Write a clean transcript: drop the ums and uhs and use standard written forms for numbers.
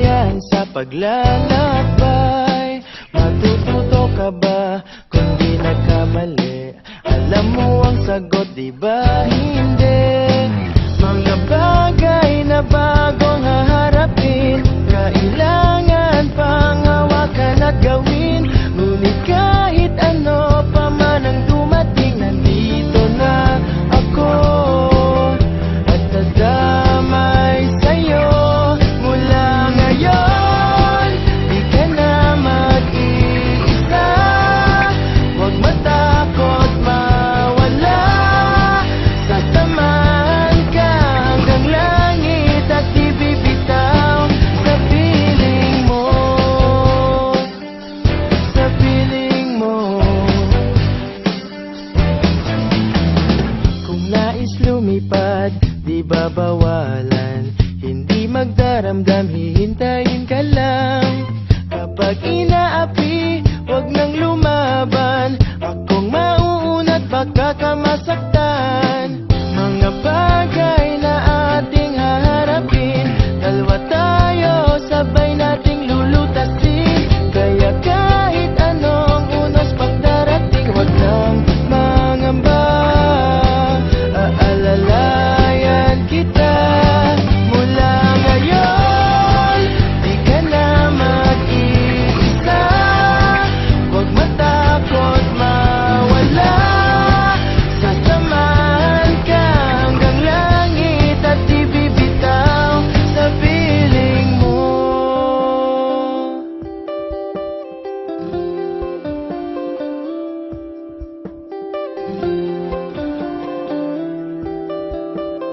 yan sa paglalakbay. Matututo ka ba kung di nagkamali? Alam mo ang sagot, di ba hindi? Mga bagay na bagong haharapin, kailangan pang hawakan at gawin. Ngunit kahit ano pa man ang dumating, nandito na ako at nadamay sa'yo. Mula ngayon, di ka na mag-iisa. Huwag matakot mawala, sasamahan ka hanggang langit at di bibitaw sa piling mo, sa piling mo. Kung nais lumipad, di babawalan. Hindi magdaramdam, hihintayin ka lang.